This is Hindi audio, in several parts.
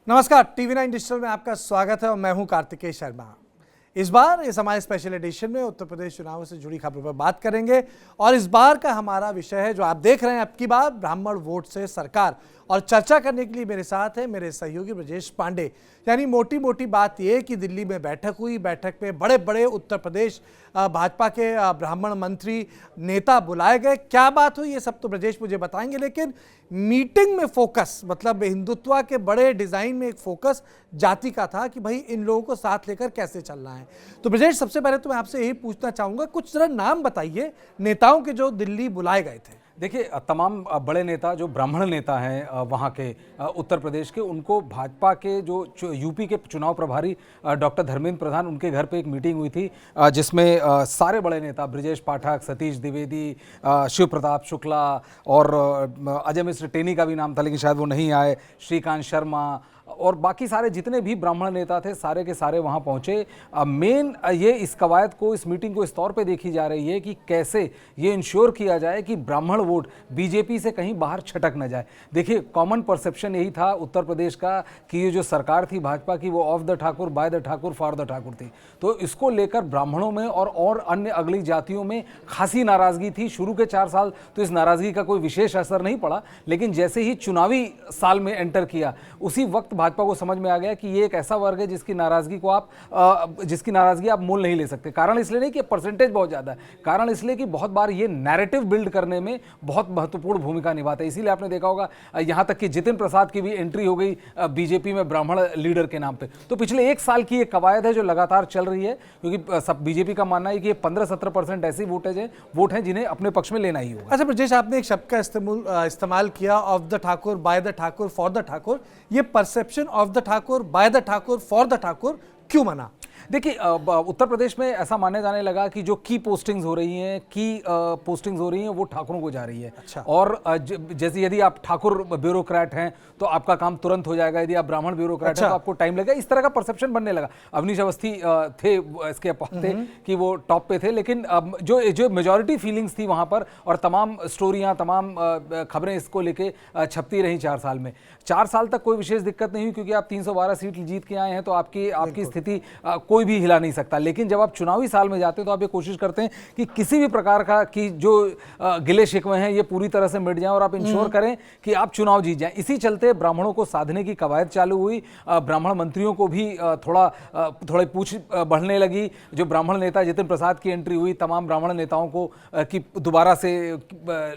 नमस्कार, TV9 डिजिटल में आपका स्वागत है और मैं हूं कार्तिकेय शर्मा। इस बार इस हमारे स्पेशल एडिशन में उत्तर प्रदेश चुनाव से जुड़ी खबरों पर बात करेंगे और इस बार का हमारा विषय है जो आप देख रहे हैं, अब की बार ब्राह्मण वोट से सरकार। और चर्चा करने के लिए मेरे साथ है मेरे सहयोगी ब्रजेश पांडे। यानी मोटी मोटी बात यह कि दिल्ली में बैठक हुई, बैठक में बड़े बड़े उत्तर प्रदेश भाजपा के ब्राह्मण मंत्री नेता बुलाए गए। क्या बात हुई ये सब तो ब्रजेश मुझे बताएंगे, लेकिन मीटिंग में फोकस मतलब हिंदुत्व के बड़े डिजाइन में एक फोकस जाति का था कि भाई इन लोगों को साथ लेकर कैसे चलना है। तो ब्रजेश, सबसे पहले तो मैं आपसे यही पूछना चाहूंगा, कुछ जरा नाम बताइए नेताओं के जो दिल्ली बुलाए गए थे। देखिए, तमाम बड़े नेता जो ब्राह्मण नेता हैं वहाँ के उत्तर प्रदेश के, उनको भाजपा के जो यूपी के चुनाव प्रभारी डॉक्टर धर्मेंद्र प्रधान, उनके घर पे एक मीटिंग हुई थी जिसमें सारे बड़े नेता ब्रजेश पाठक, सतीश द्विवेदी, शिव प्रताप शुक्ला और अजय मिश्र टेनी का भी नाम था लेकिन शायद वो नहीं आए, श्रीकांत शर्मा और बाकी सारे जितने भी ब्राह्मण नेता थे सारे के सारे वहाँ पहुँचे। मेन ये इस कवायद को, इस मीटिंग को इस तौर पे देखी जा रही है कि कैसे ये इंश्योर किया जाए कि ब्राह्मण वोट बीजेपी से कहीं बाहर छटक न जाए। देखिए, कॉमन परसेप्शन यही था उत्तर प्रदेश का कि ये जो सरकार थी भाजपा की, वो of the Thakur, by the Thakur, for the Thakur थी। तो इसको लेकर ब्राह्मणों में और अन्य अगली जातियों में खासी नाराज़गी थी। शुरू के 4 साल तो इस नाराज़गी का कोई विशेष असर नहीं पड़ा, लेकिन जैसे ही चुनावी साल में एंटर किया उसी वक्त भाजपा को समझ में आ गया कि ये एक ऐसा वर्ग है जिसकी नाराजगी आप मोल नहीं ले सकते। कारण इसलिए नहीं कि परसेंटेज बहुत ज़्यादा है, कारण इसलिए कि बहुत बार ये नैरेटिव बिल्ड करने में बहुत महत्वपूर्ण भूमिका निभाता है। इसीलिए आपने देखा होगा यहाँ तक कि जितिन प्रसाद की भी एंट्री हो गई बीजेपी में ब्राह्मण लीडर के नाम पर। तो पिछले 1 साल की ये कवायद है जो लगातार चल रही है, क्योंकि सब बीजेपी का मानना है कि ये 15-17% ऐसी वोट हैं जिन्हें अपने पक्ष में लेना ही होगा। अच्छा ब्रजेश, आपने एक शब्द का इस्तेमाल किया, of the Thakur, by the Thakur, for the Thakur. ये perception of the Thakur, by the Thakur, for the Thakur क्यों बना? देखिए, उत्तर प्रदेश में ऐसा माने जाने लगा कि जो की पोस्टिंग्स हो रही हैं वो ठाकुरों को जा रही है। अच्छा। और जैसे यदि आप ठाकुर ब्यूरोक्रेट हैं तो आपका काम तुरंत हो जाएगा, यदि आप ब्राह्मण ब्यूरोक्रेट हैं तो आपको टाइम लगेगा। इस तरह का परसेप्शन बनने लगा। अवनीश अवस्थी थे इसके थे कि वो टॉप पे थे, लेकिन जो मेजॉरिटी फीलिंग्स थी वहां पर और तमाम स्टोरियां, तमाम खबरें इसको लेके छपती रही 4 साल में। 4 साल तक कोई विशेष दिक्कत नहीं हुई, क्योंकि आप 312 सीट जीत के आए हैं तो आपकी स्थिति कोई भी हिला नहीं सकता। लेकिन जब आप चुनावी साल में जाते हैं तो आप ये कोशिश करते हैं कि किसी भी प्रकार का कि जो गिले शिकवे हैं ये पूरी तरह से मिट जाएं और आप इंश्योर करें कि आप चुनाव जीत जाएं। इसी चलते ब्राह्मणों को साधने की कवायद चालू हुई। ब्राह्मण मंत्रियों को भी थोड़ी पूछ बढ़ने लगी। जो ब्राह्मण नेता जितिन प्रसाद की एंट्री हुई, तमाम ब्राह्मण नेताओं को कि दोबारा से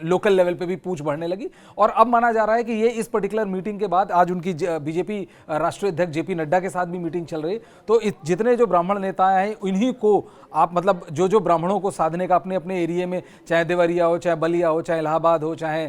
लोकल लेवल पे भी पूछ बढ़ने लगी। और अब माना जा रहा है कि ये इस पर्टिकुलर मीटिंग के बाद आज उनकी बीजेपी राष्ट्रीय अध्यक्ष जेपी नड्डा के साथ भी मीटिंग चल रही है। तो जितने जो ब्राह्मण नेता हैं इन्हीं को आप मतलब जो ब्राह्मणों को साधने का अपने अपने एरिया में, चाहे देवरिया हो, चाहे बलिया हो, चाहे इलाहाबाद हो, चाहे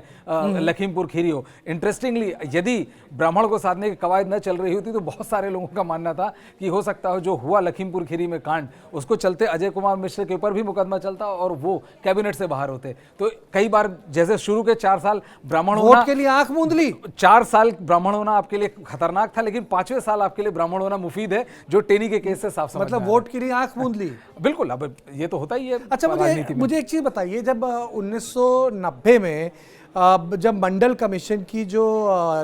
लखीमपुर खीरी हो। इंटरेस्टिंगली, यदि ब्राह्मण को साधने की कवायद न चल रही होती तो बहुत सारे लोगों का मानना था कि हो सकता है जो हुआ लखीमपुर खीरी में कांड, उसको चलते अजय कुमार मिश्र के ऊपर भी मुकदमा चलता और वो कैबिनेट से बाहर होते। तो कई बार जैसे शुरू के 4 साल ब्राह्मण वोट के लिए आंख मूंद ली। 4 साल ब्राह्मण होना आपके लिए खतरनाक था, लेकिन 5वें साल आपके लिए ब्राह्मण होना मुफीद है, जो टेनी के केस से साफ समझ मतलब वोट के लिए आंख मूंद ली। बिल्कुल, अब ये तो होता ही है। अच्छा, मुझे एक चीज बताइए, जब 1990 में जब मंडल कमीशन की जो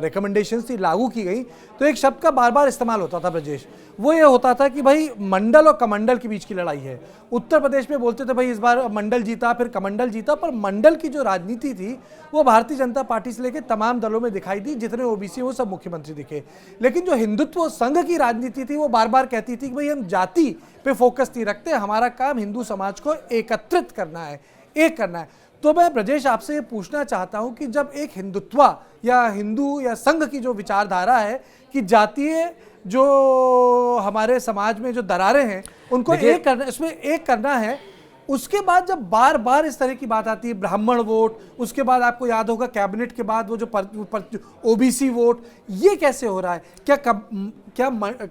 रिकमेंडेशंस थी लागू की गई, तो एक शब्द का बार बार इस्तेमाल होता था ब्रजेश, वो ये होता था कि भाई मंडल और कमंडल के बीच की लड़ाई है। उत्तर प्रदेश में बोलते थे भाई इस बार मंडल जीता, फिर कमंडल जीता, पर मंडल की जो राजनीति थी वो भारतीय जनता पार्टी से लेकर तमाम दलों में दिखाई दी। जितने ओबीसी वो सब मुख्यमंत्री दिखे। लेकिन जो हिंदुत्व संघ की राजनीति थी वो बार बार कहती थी कि भाई हम जाति पे फोकस नहीं रखते, हमारा काम हिंदू समाज को एकत्रित करना है, एक करना है। तो मैं ब्रजेश आपसे ये पूछना चाहता हूं कि जब एक हिंदुत्व या हिंदू या संघ की जो विचारधारा है कि जातीय जो हमारे समाज में जो दरारें हैं उनको एक करना, इसमें एक करना है, उसके बाद जब बार बार इस तरह की बात आती है, ब्राह्मण वोट, उसके बाद आपको याद होगा कैबिनेट के बाद वो जो ओबीसी वोट, ये कैसे हो रहा है? क्या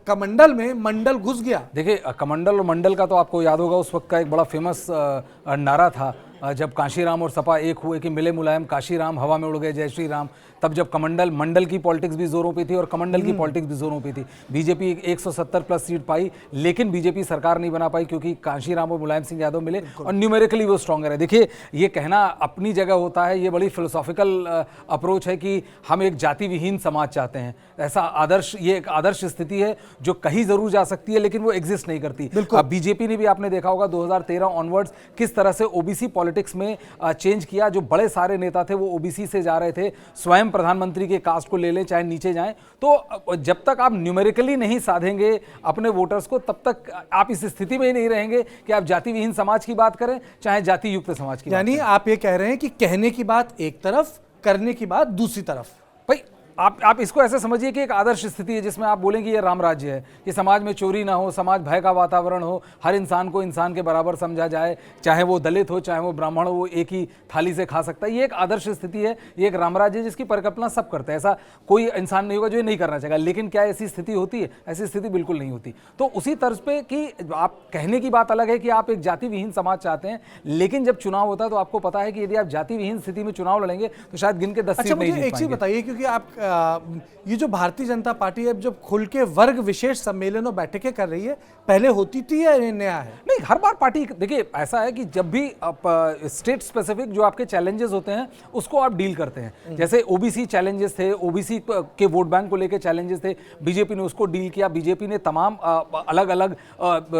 कमंडल में मंडल घुस गया? देखिए, कमंडल और मंडल का तो आपको याद होगा उस वक्त का एक बड़ा फेमस नारा था जब काशीराम और सपा एक हुए कि मिले मुलायम काशीराम, हवा में उड़ गए जय श्री राम, तब जब कमंडल मंडल की पॉलिटिक्स भी जोरों पे थी और कमंडल की पॉलिटिक्स भी जोरों पे थी। बीजेपी 170 प्लस सीट पाई, लेकिन बीजेपी सरकार नहीं बना पाई क्योंकि काशीराम और मुलायम सिंह यादव मिले और न्यूमेरिकली वो स्ट्रॉन्गर है। देखिए, ये कहना अपनी जगह होता है, ये बड़ी फिलोसॉफिकल अप्रोच है कि हम एक जाति विहीन समाज चाहते हैं। ऐसा आदर्श, ये एक आदर्श स्थिति है जो कहीं जरूर जा सकती है लेकिन वो एग्जिस्ट नहीं करती। अब बीजेपी ने भी, आपने देखा होगा 2013 ऑनवर्ड्स किस तरह से ओबीसी पॉलिटिक्स में चेंज किया। जो बड़े सारे नेता थे वो ओबीसी से जा रहे थे, स्वयं प्रधानमंत्री के कास्ट को ले लें चाहे नीचे जाएं। तो जब तक आप न्यूमेरिकली नहीं साधेंगे अपने वोटर्स को, तब तक आप इस स्थिति में ही नहीं रहेंगे कि आप जाति विहीन समाज की बात करें चाहे जाति युक्त समाज की। यानी आप ये कह रहे हैं कि कहने की बात एक तरफ, करने की बात दूसरी तरफ। भाई आप इसको ऐसे समझिए कि एक आदर्श स्थिति है जिसमें आप बोलेंगे ये राम राज्य है, कि समाज में चोरी ना हो, समाज भय का वातावरण हो, हर इंसान को इंसान के बराबर समझा जाए, चाहे वो दलित हो चाहे वो ब्राह्मण हो, वो एक ही थाली से खा सकता है। ये एक आदर्श स्थिति है, ये एक राम राज्य है जिसकी परिकल्पना सब करते हैं। ऐसा कोई इंसान नहीं होगा जो ये नहीं करना चाहेगा। लेकिन क्या ऐसी स्थिति होती है? ऐसी स्थिति बिल्कुल नहीं होती। तो उसी तर्ज पे कि आप कहने की बात अलग है कि आप एक जाति विहीन समाज चाहते हैं, लेकिन जब चुनाव होता है तो आपको पता है कि यदि आप जाति विहीन स्थिति में चुनाव लड़ेंगे तो शायद गिन के 10 सीट नहीं जीत पाएंगे। एक चीज बताइए, क्योंकि आप ये जो भारतीय जनता पार्टी अब जब खुल के वर्ग विशेष सम्मेलन और बैठकें कर रही है, पहले होती थी या नया है? नहीं, हर बार पार्टी, देखिए ऐसा है कि जब भी स्टेट स्पेसिफिक जो आपके चैलेंजेस होते हैं उसको आप डील करते हैं। जैसे ओबीसी चैलेंजेस थे, ओबीसी के वोट बैंक को लेकर चैलेंजेस थे, बीजेपी ने उसको डील किया। बीजेपी ने तमाम अलग अलग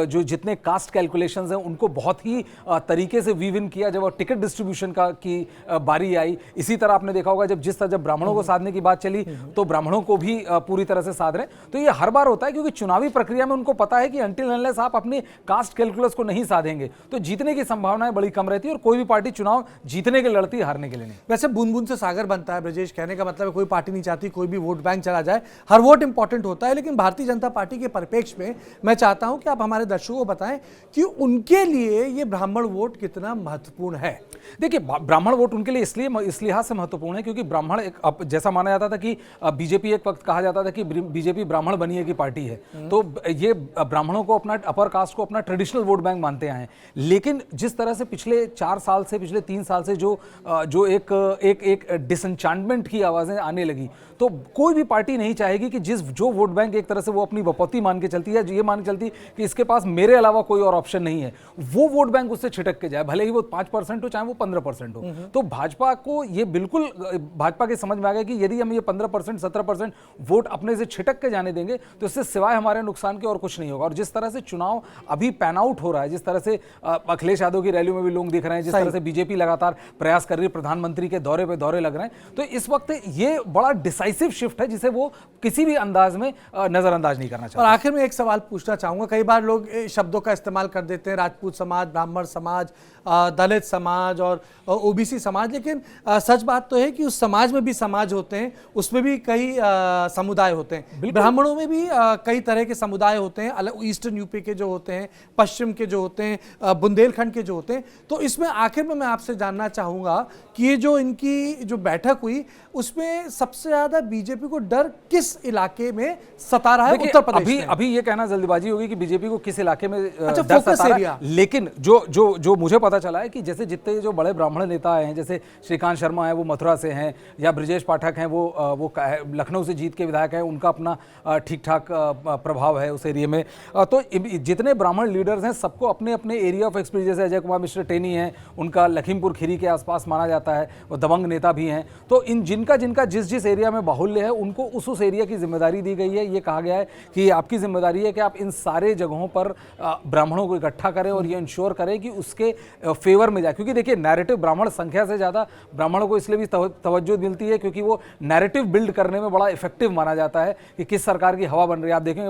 जो जितने कास्ट कैलकुलेशंस हैं उनको बहुत ही तरीके से वीव इन किया जब टिकट डिस्ट्रीब्यूशन की बारी आई। इसी तरह आपने देखा होगा जब ब्राह्मणों को साधने की बात चली तो ब्राह्मणों को भी पूरी तरह से साध रहे। तो ये हर बार होता है क्योंकि चुनावी प्रक्रिया में उनको पता है कि अंटिल अनलेस आप अपनी कास्ट कैलकुलस को नहीं साधेंगे तो जीतने की संभावनाएं बड़ी कम रहती है। और कोई भी पार्टी चुनाव जीतने के लड़ती है, हारने के लिए नहीं। वैसे बूंद बूंद से सागर बनता है ब्रजेश, कहने का मतलब है कोई पार्टी नहीं चाहती कोई भी वोट बैंक चला जाए, हर वोट इंपॉर्टेंट होता है। लेकिन भारतीय जनता पार्टी के परिप्रेक्ष्य में मैं चाहता हूं कि आप हमारे दर्शकों को बताएं कि उनके लिए ये ब्राह्मण वोट कितना महत्वपूर्ण है। देखिए, ब्राह्मण वोट उनके लिए इस लिहाज से महत्वपूर्ण है क्योंकि ब्राह्मण एक जैसा माना जाता था कि बीजेपी, एक वक्त कहा जाता था कि बीजेपी ब्राह्मण बनिए की पार्टी है, तो ये ब्राह्मणों को, अपना अपर कास्ट को अपना ट्रेडिशनल वोट बैंक मानते आए हैं। लेकिन जिस तरह से पिछले 4 साल से, पिछले 3 साल से जो एक डिसएन्चांटमेंट की आवाजें आने लगी, तो कोई भी पार्टी नहीं चाहेगी कि जो वोट बैंक एक तरह से वो अपनी बपौती मान के चलती है, ये मान के चलती कि इसके पास मेरे अलावा कोई और ऑप्शन नहीं है, वो वोट बैंक उससे छिटक के जाए, भले ही वो 5% हो चाहे वो 15% हो। तो भाजपा को ये बिल्कुल, भाजपा के समझ में आ गया कि यदि हम ये 15%, 17% वोट अपने से छिटक के जाने देंगे तो इससे सिवाय हमारे नुकसान के और कुछ नहीं होगा। और जिस तरह से चुनाव अभी पैन आउट हो रहा है, जिस तरह से अखिलेश यादव की रैलियों में भी लोग दिख रहे हैं, जिस तरह से बीजेपी लगातार प्रयास कर रही है, प्रधानमंत्री के दौरे पे दौरे लग रहे हैं, तो इस वक्त ये बड़ा डिसाइसिव शिफ्ट है जिसे वो किसी भी अंदाज में नजरअंदाज नहीं करना चाहते। और आखिर में एक सवाल पूछना चाहूंगा, कई बार लोग शब्दों का इस्तेमाल कर देते हैं, राजपूत समाज, ब्राह्मण समाज, दलित समाज और ओबीसी समाज, लेकिन सच बात तो है कि उस समाज में भी समाज होते हैं, उसमें भी कई समुदाय होते हैं। ब्राह्मणों में भी कई तरह के समुदाय होते हैं, अलग ईस्टर्न यूपी के जो होते हैं, पश्चिम के जो होते हैं, बुंदेलखंड के जो होते हैं। तो इसमें आखिर में मैं आपसे जानना चाहूंगा कि ये जो इनकी जो बैठक हुई उसमें सबसे ज्यादा बीजेपी को डर किस इलाके में सता रहा है? उत्तर प्रदेश। अभी ये कहना जल्दबाजी होगी कि बीजेपी को किस इलाके में अच्छा, डर फोकस सता रहा एरिया। है। लेकिन जो मुझे पता चला है कि जैसे जितने जो बड़े ब्राह्मण नेता हैं, जैसे श्रीकांत शर्मा है वो मथुरा से हैं, या ब्रजेश पाठक हैं वो लखनऊ से जीत के विधायक हैं, उनका अपना ठीक ठाक प्रभाव है उस एरिया में। तो जितने ब्राह्मण लीडर्स हैं सबको अपने अपने एरिया ऑफ एक्सपीरियंस, जैसे अजय कुमार मिश्र टेनी हैं, उनका लखीमपुर खीरी के आसपास माना जाता है, वो दबंग नेता भी हैं। तो इन जिनका जिस एरिया में बाहुल्य है उनको उस एरिया की जिम्मेदारी दी गई है। ये कहा गया है कि आपकी जिम्मेदारी है कि आप इन सारे जगहों पर ब्राह्मणों को इकट्ठा करें और ये इंश्योर करें कि उसके फेवर में जाए। क्योंकि देखिए, नैरेटिव ब्राह्मण संख्या से ज़्यादा ब्राह्मणों को इसलिए भी तवज्जो मिलती है क्योंकि वो नैरेटिव बिल्ड करने में बड़ा इफेक्टिव माना जाता है कि किस सरकार की हवा बन रही है। आप देखेंगे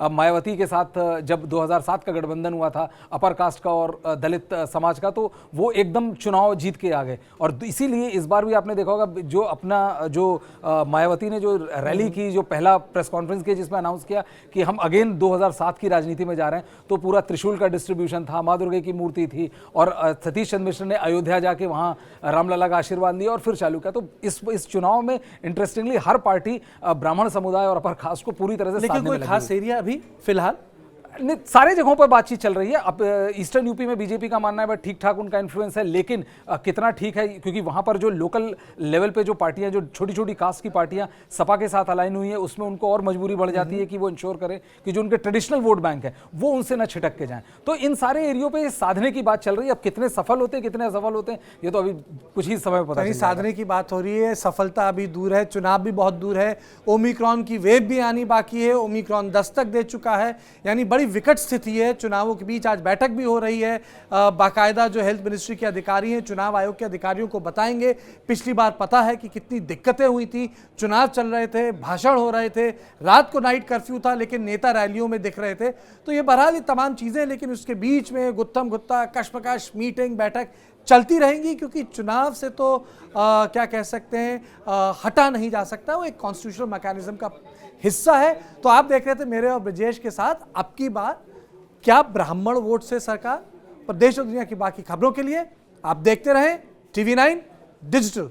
मायावती के साथ जब 2007 का गठबंधन हुआ था अपर कास्ट का और दलित समाज का, तो वो एकदम चुनाव जीत के आ गए। और इसीलिए इस बार भी आपने देखा होगा जो अपना जो मायावती ने जो रैली की, जो पहला प्रेस कॉन्फ्रेंस किया जिसमें अनाउंस किया कि हम अगेन 2007 की राजनीति में जा रहे हैं, तो पूरा त्रिशूल का डिस्ट्रीब्यूशन था, माँ दुर्गे की मूर्ति थी और सतीश चंद्र मिश्र ने अयोध्या जाके वहाँ रामलला का आशीर्वाद लिया और फिर चालू किया। तो इस चुनाव में इंटरेस्टिंगली हर पार्टी ब्राह्मण समुदाय और अपर खास को पूरी तरह से साधने में लगी। लेकिन कोई खास एरिया अभी फिलहाल सारे जगहों पर बातचीत चल रही है। अब ईस्टर्न यूपी में बीजेपी का मानना है भाई ठीक ठाक उनका इन्फ्लुएंस है, लेकिन कितना ठीक है, क्योंकि वहां पर जो लोकल लेवल पे जो पार्टियां, जो छोटी छोटी कास्ट की पार्टियां सपा के साथ अलाइन हुई है, उसमें उनको और मजबूरी बढ़ जाती है कि वो इंश्योर करे कि जो उनके ट्रेडिशनल वोट बैंक है वो उनसे न छिटक के जाए। तो इन सारे एरियो पे साधने की बात चल रही है। अब कितने सफल होते हैं कितने असफल होते हैं ये तो अभी कुछ ही समय पता चलेगा। साधने की बात हो रही है, सफलता अभी दूर है, चुनाव भी बहुत दूर है, ओमिक्रॉन की वेव भी आनी बाकी है, ओमिक्रॉन दस्तक दे चुका है, यानी बड़ी विकट स्थिति है। चुनावों के बीच आज बैठक भी हो रही है, बाकायदा जो हेल्थ मिनिस्ट्री के अधिकारी हैं चुनाव आयोग के अधिकारियों को बताएंगे पिछली बार पता है कि कितनी दिक्कतें हुई थी, चुनाव चल रहे थे, भाषण हो रहे थे, रात को नाइट कर्फ्यू था, लेकिन नेता रैलियों में दिख रहे थे। तो ये बहरहाल ये तमाम चीजें, लेकिन उसके बीच में गुत्थम गुत्ता कशमकश मीटिंग बैठक चलती रहेंगी, क्योंकि चुनाव से तो क्या कह सकते हैं हटा नहीं जा सकता, वो एक कॉन्स्टिट्यूशनल मैकेनिज्म का हिस्सा है। तो आप देख रहे थे मेरे और ब्रजेश के साथ, अब की बार क्या ब्राह्मण वोट से सरकार। प्रदेश और दुनिया की बाकी खबरों के लिए आप देखते रहें TV9 डिजिटल।